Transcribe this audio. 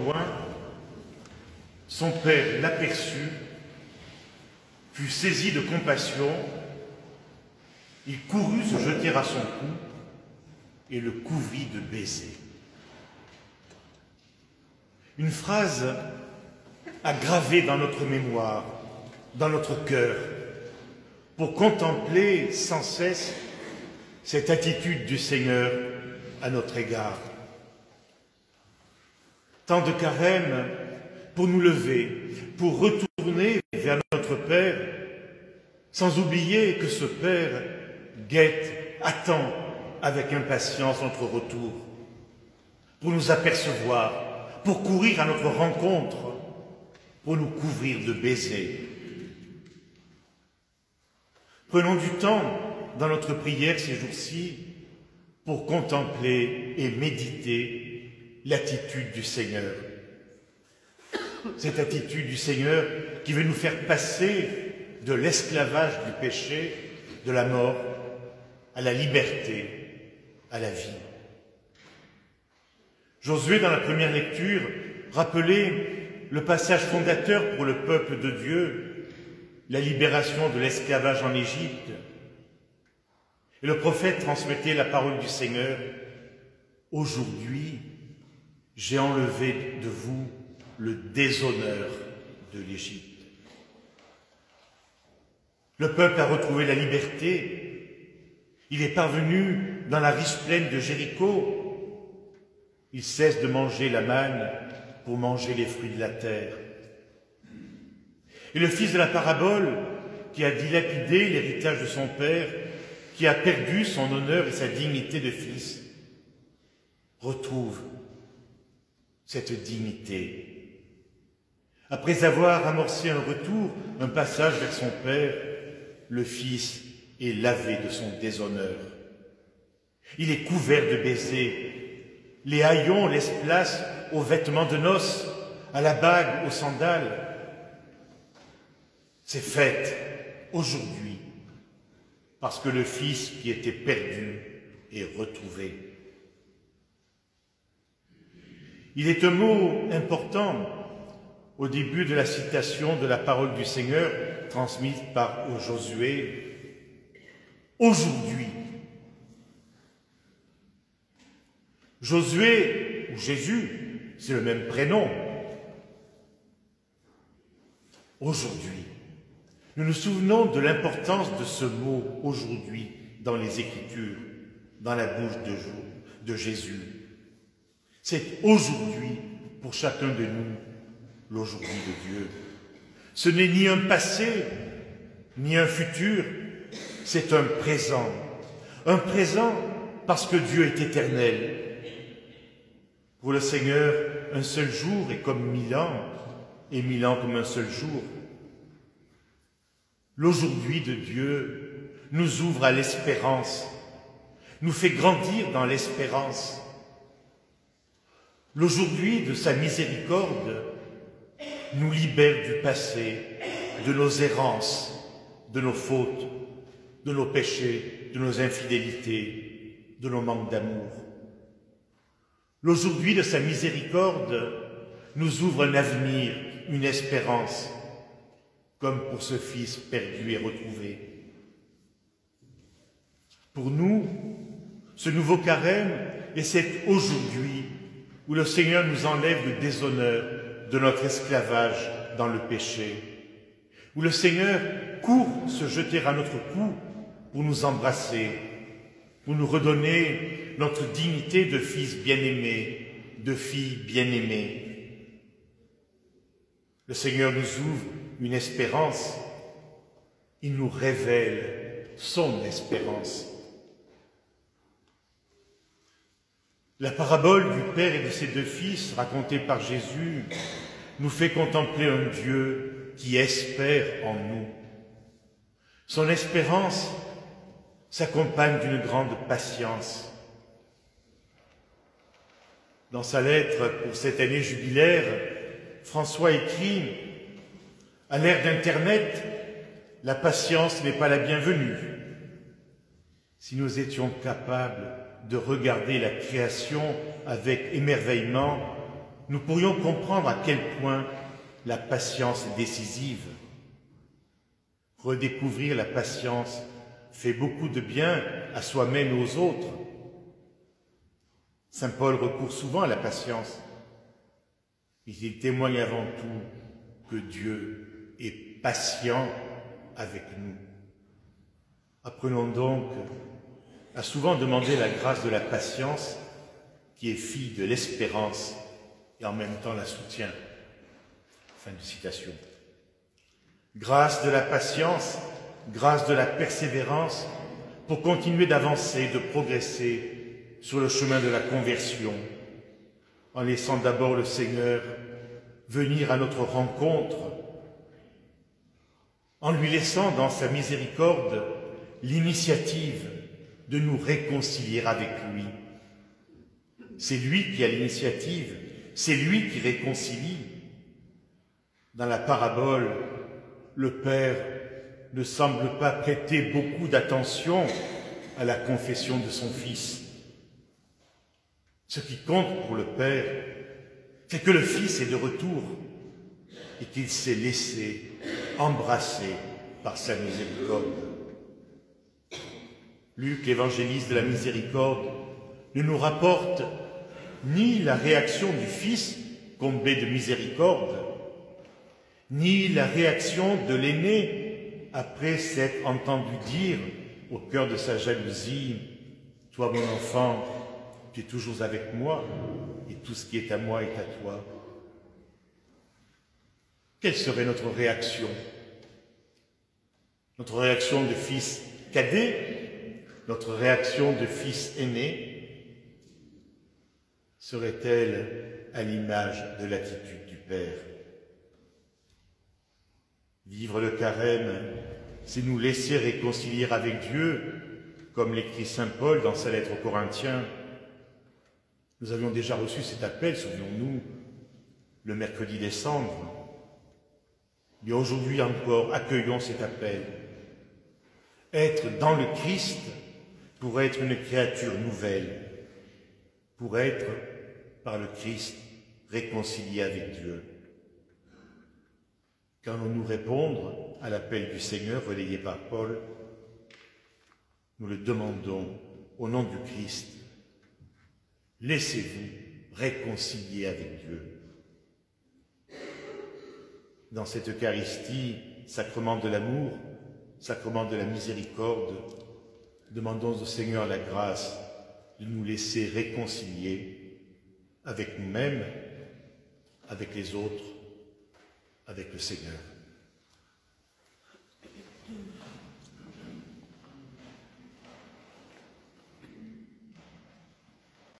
loin, son père l'aperçut, fut saisi de compassion, il courut se jeter à son cou et le couvrit de baisers. Une phrase à graver dans notre mémoire, dans notre cœur, pour contempler sans cesse cette attitude du Seigneur à notre égard. Tant de carême pour nous lever, pour retourner vers notre Père, sans oublier que ce Père guette, attend avec impatience notre retour, pour nous apercevoir, pour courir à notre rencontre, pour nous couvrir de baisers. Prenons du temps dans notre prière ces jours-ci pour contempler et méditer l'attitude du Seigneur. Cette attitude du Seigneur qui veut nous faire passer de l'esclavage du péché, de la mort, à la liberté, à la vie. Josué, dans la première lecture, rappelait le passage fondateur pour le peuple de Dieu, la libération de l'esclavage en Égypte. Et le prophète transmettait la parole du Seigneur. Aujourd'hui, j'ai enlevé de vous le déshonneur de l'Égypte. Le peuple a retrouvé la liberté. Il est parvenu dans la riche plaine de Jéricho. Il cesse de manger la manne pour manger les fruits de la terre. Et le fils de la parabole, qui a dilapidé l'héritage de son père, qui a perdu son honneur et sa dignité de fils, retrouve cette dignité. Après avoir amorcé un retour, un passage vers son père, le fils est lavé de son déshonneur. Il est couvert de baisers. Les haillons laissent place aux vêtements de noces, à la bague, aux sandales. C'est fête aujourd'hui, parce que le Fils qui était perdu est retrouvé. Il est un mot important au début de la citation de la parole du Seigneur transmise par Josué. Aujourd'hui. Josué, ou Jésus, c'est le même prénom. Aujourd'hui. Nous nous souvenons de l'importance de ce mot « aujourd'hui » dans les Écritures, dans la bouche de Jésus. C'est aujourd'hui, pour chacun de nous, l'aujourd'hui de Dieu. Ce n'est ni un passé, ni un futur, c'est un présent. Un présent parce que Dieu est éternel. Pour le Seigneur, un seul jour est comme 1000 ans, et 1000 ans comme un seul jour. L'aujourd'hui de Dieu nous ouvre à l'espérance, nous fait grandir dans l'espérance. L'aujourd'hui de sa miséricorde nous libère du passé, de nos errances, de nos fautes, de nos péchés, de nos infidélités, de nos manques d'amour. L'aujourd'hui de sa miséricorde nous ouvre un avenir, une espérance, comme pour ce Fils perdu et retrouvé. Pour nous, ce nouveau carême est cet aujourd'hui où le Seigneur nous enlève le déshonneur de notre esclavage dans le péché, où le Seigneur court se jeter à notre cou pour nous embrasser, pour nous redonner notre dignité de fils bien-aimé, de fille bien-aimée. Le Seigneur nous ouvre une espérance, il nous révèle son espérance. La parabole du Père et de ses deux fils, racontée par Jésus, nous fait contempler un Dieu qui espère en nous. Son espérance s'accompagne d'une grande patience. Dans sa lettre pour cette année jubilaire, François écrit « À l'ère d'Internet, la patience n'est pas la bienvenue. Si nous étions capables de regarder la création avec émerveillement, nous pourrions comprendre à quel point la patience est décisive. Redécouvrir la patience fait beaucoup de bien à soi-même et aux autres. Saint Paul recourt souvent à la patience. Il témoigne avant tout que Dieu est patient avec nous. Apprenons donc à souvent demander la grâce de la patience qui est fille de l'espérance et en même temps la soutient. Fin de citation. Grâce de la patience, grâce de la persévérance pour continuer d'avancer, de progresser sur le chemin de la conversion, en laissant d'abord le Seigneur venir à notre rencontre, en lui laissant dans sa miséricorde l'initiative de nous réconcilier avec lui. C'est lui qui a l'initiative, c'est lui qui réconcilie. Dans la parabole, le Père ne semble pas prêter beaucoup d'attention à la confession de son Fils. Ce qui compte pour le Père, c'est que le Fils est de retour et qu'il s'est laissé embrasser par sa miséricorde. Luc, l'évangéliste de la miséricorde, ne nous rapporte ni la réaction du Fils comblé de miséricorde, ni la réaction de l'aîné après s'être entendu dire au cœur de sa jalousie « Toi, mon enfant, tu es toujours avec moi, et tout ce qui est à moi est à toi. » Quelle serait notre réaction? Notre réaction de fils cadet, notre réaction de fils aîné, serait-elle à l'image de l'attitude du Père? Vivre le carême, c'est nous laisser réconcilier avec Dieu, comme l'écrit saint Paul dans sa lettre aux Corinthiens. Nous avions déjà reçu cet appel, souvenons-nous, le mercredi décembre. Mais aujourd'hui encore, accueillons cet appel. Être dans le Christ pour être une créature nouvelle, pour être, par le Christ, réconcilié avec Dieu. Qu'allons-nous répondre à l'appel du Seigneur relayé par Paul? Nous le demandons au nom du Christ. Laissez-vous réconcilier avec Dieu. Dans cette Eucharistie, sacrement de l'amour, sacrement de la miséricorde, demandons au Seigneur la grâce de nous laisser réconcilier avec nous-mêmes, avec les autres, avec le Seigneur.